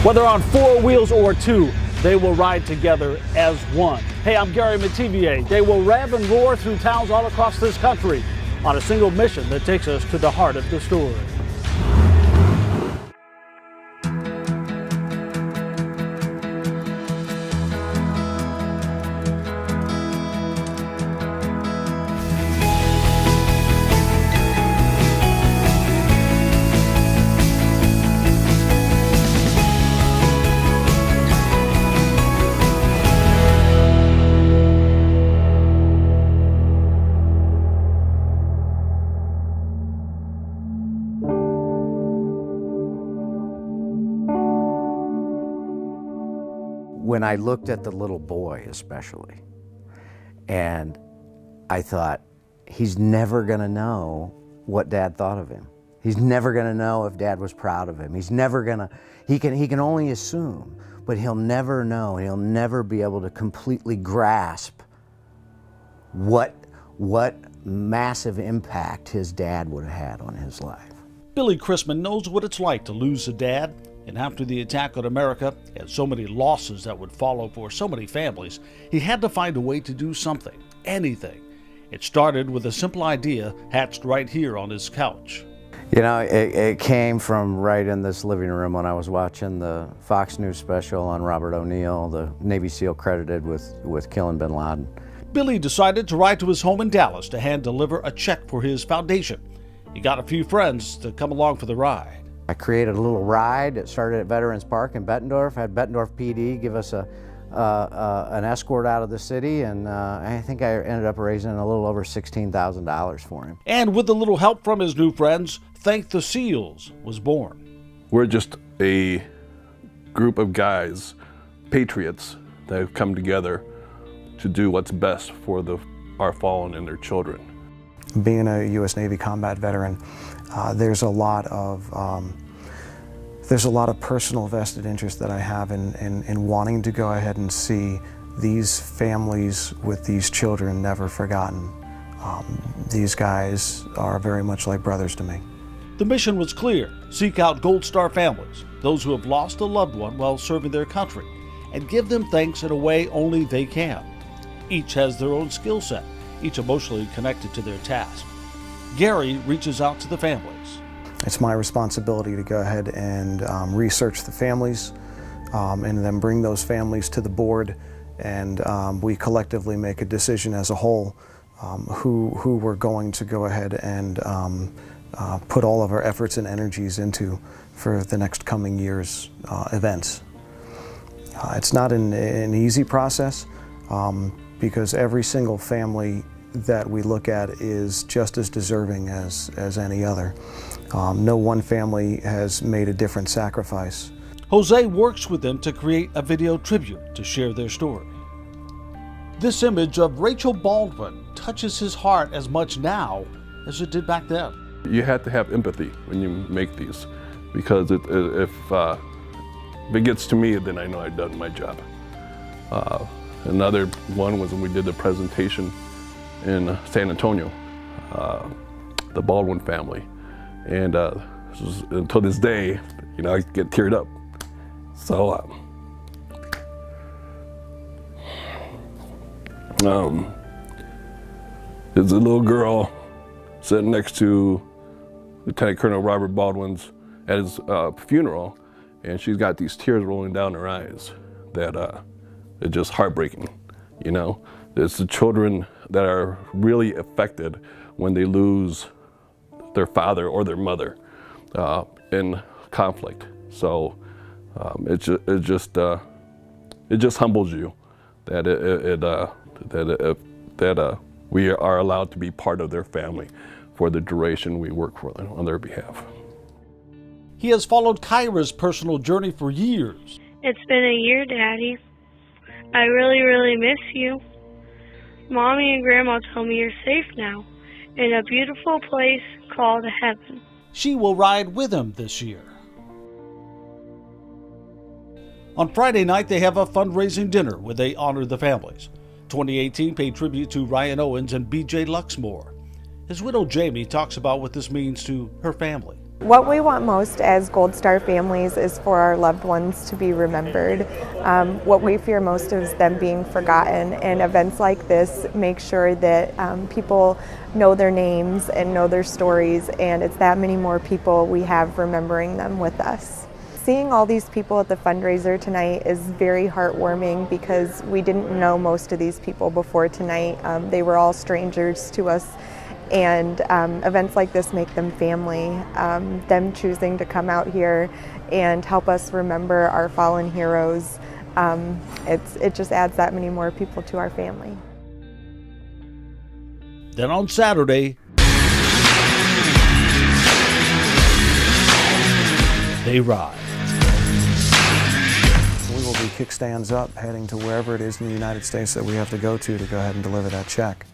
Whether on four wheels or two, they will ride together as one. Hey, I'm Gary Metivier. They will rev and roar through towns all across this country on a single mission that takes us to the heart of the story. When I looked at the little boy especially, and I thought, he's never gonna know what Dad thought of him. He's never gonna know if Dad was proud of him. He's never gonna, he can only assume, but he'll never know, he'll never be able to completely grasp what massive impact his dad would have had on his life. Billy Chrisman knows what it's like to lose a dad. And after the attack on America and so many losses that would follow for so many families, he had to find a way to do something, anything. It started with a simple idea hatched right here on his couch. You know, it came from right in this living room when I was watching the Fox News special on Robert O'Neill, the Navy SEAL credited with killing bin Laden. Billy decided to ride to his home in Dallas to hand deliver a check for his foundation. He got a few friends to come along for the ride. I created a little ride that started at Veterans Park in Bettendorf. I had Bettendorf PD give us an escort out of the city, and I think I ended up raising a little over $16,000 for him. And with a little help from his new friends, Thank the SEALs was born. We're just a group of guys, patriots, that have come together to do what's best for our fallen and their children. Being a U.S. Navy combat veteran, there's a lot of personal vested interest that I have in wanting to go ahead and see these families with these children never forgotten. These guys are very much like brothers to me. The mission was clear: seek out Gold Star families, those who have lost a loved one while serving their country, and give them thanks in a way only they can. Each has their own skill set, each emotionally connected to their task. Gary reaches out to the families. It's my responsibility to go ahead and research the families and then bring those families to the board, and we collectively make a decision as a whole who we're going to go ahead and put all of our efforts and energies into for the next coming year's events. It's not an easy process because every single family that we look at is just as deserving as any other. No one family has made a different sacrifice. Jose works with them to create a video tribute to share their story. This image of Rachel Baldwin touches his heart as much now as it did back then. You have to have empathy when you make these, because if it gets to me, then I know I've done my job. Another one was when we did the presentation in San Antonio, the Baldwin family. And until this day, you know, I get teared up. So, there's a little girl sitting next to Lieutenant Colonel Robert Baldwin's at his funeral, and she's got these tears rolling down her eyes that are just heartbreaking, you know. It's the children that are really affected when they lose their father or their mother in conflict. So it just humbles you that we are allowed to be part of their family for the duration we work for them on their behalf. He has followed Kyra's personal journey for years. It's been a year, Daddy. I really, really miss you. Mommy and Grandma tell me you're safe now, in a beautiful place called heaven. She will ride with him this year. On Friday night, they have a fundraising dinner where they honor the families. 2018 paid tribute to Ryan Owens and B.J. Luxmore. His widow Jamie talks about what this means to her family. What we want most as Gold Star families is for our loved ones to be remembered. What we fear most is them being forgotten, and events like this make sure that people know their names and know their stories, and it's that many more people we have remembering them with us. Seeing all these people at the fundraiser tonight is very heartwarming because we didn't know most of these people before tonight. They were all strangers to us. And events like this make them family. Them choosing to come out here and help us remember our fallen heroes, it just adds that many more people to our family. Then on Saturday, they ride. We will be kickstands up, heading to wherever it is in the United States that we have to go ahead and deliver that check.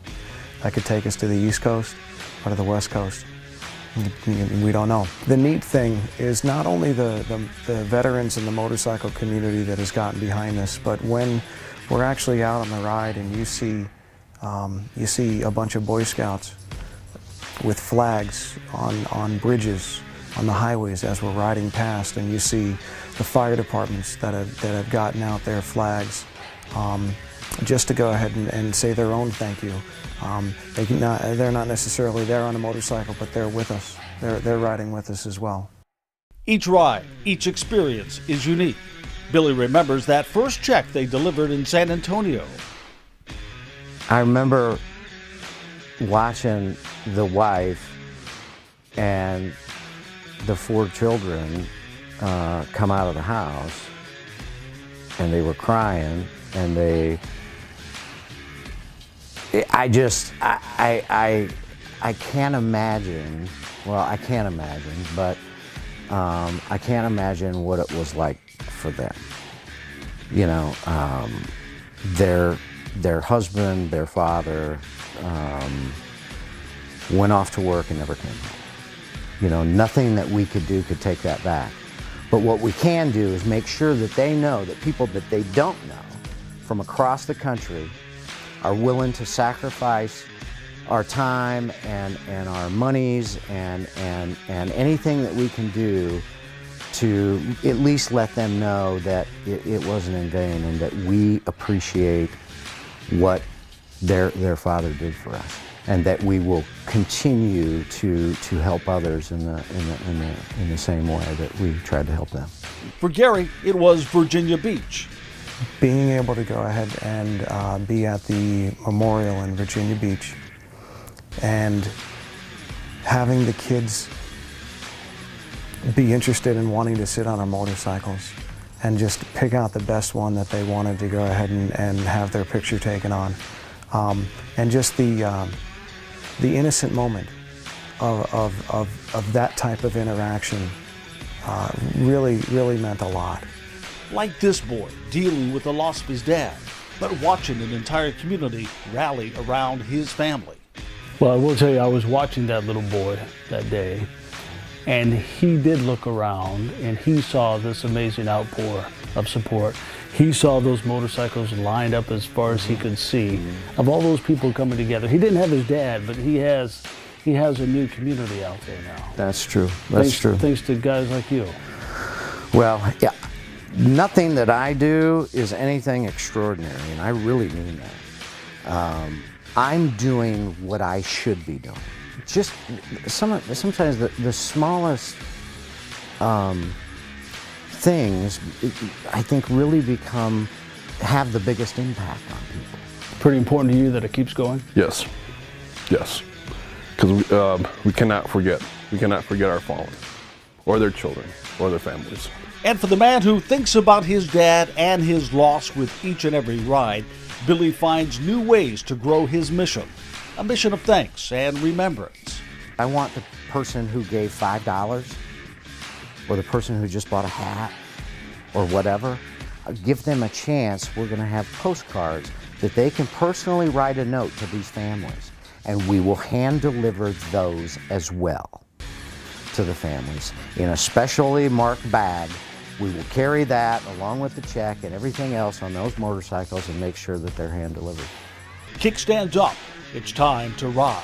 That could take us to the East Coast or to the West Coast. We don't know. The neat thing is not only the veterans and the motorcycle community that has gotten behind this, but when we're actually out on the ride and you see a bunch of Boy Scouts with flags on bridges, on the highways as we're riding past, and you see the fire departments that have gotten out their flags, just to go ahead and say their own thank you. They're not necessarily there on a motorcycle, but they're with us. They're riding with us as well. Each ride, each experience is unique. Billy remembers that first check they delivered in San Antonio. I remember watching the wife and the 4 children come out of the house, and they were crying, and I can't imagine, well, I can't imagine, but I can't imagine what it was like for them. You know, their husband, their father, went off to work and never came home. You know, nothing that we could do could take that back. But what we can do is make sure that they know that people that they don't know from across the country are willing to sacrifice our time and our monies and anything that we can do to at least let them know that it wasn't in vain, and that we appreciate what their father did for us, and that we will continue to help others in the same way that we tried to help them. For Gary, it was Virginia Beach. Being able to go ahead and be at the memorial in Virginia Beach and having the kids be interested in wanting to sit on our motorcycles and just pick out the best one that they wanted to go ahead and have their picture taken on. And just the innocent moment of that type of interaction really meant a lot. Like this boy dealing with the loss of his dad, but watching an entire community rally around his family. Well, I will tell you, I was watching that little boy that day, and he did look around and he saw this amazing outpour of support. He saw those motorcycles lined up as far as he could see, of all those people coming together. He didn't have his dad, but he has a new community out there now. That's true. That's true. Thanks to guys like you. Well, yeah, nothing that I do is anything extraordinary, and I really mean that. I'm doing what I should be doing. Just sometimes the smallest things, I think, really have the biggest impact on people. Pretty important to you that it keeps going? Yes, yes, because we cannot forget. We cannot forget our fallen, or their children, or their families. And for the man who thinks about his dad and his loss with each and every ride, Billy finds new ways to grow his mission, a mission of thanks and remembrance. I want the person who gave $5, or the person who just bought a hat, or whatever, give them a chance. We're going to have postcards that they can personally write a note to these families, and we will hand deliver those as well to the families in a specially marked bag. We will carry that along with the check and everything else on those motorcycles and make sure that they're hand delivered. Kickstands up. It's time to ride.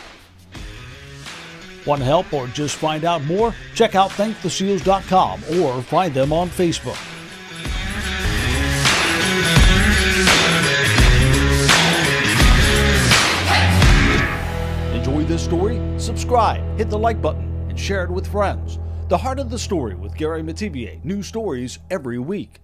Want to help or just find out more? Check out thanktheseals.com or find them on Facebook. Enjoy this story? Subscribe, hit the like button, and share it with friends. The Heart of the Story with Gary Metivier. New stories every week.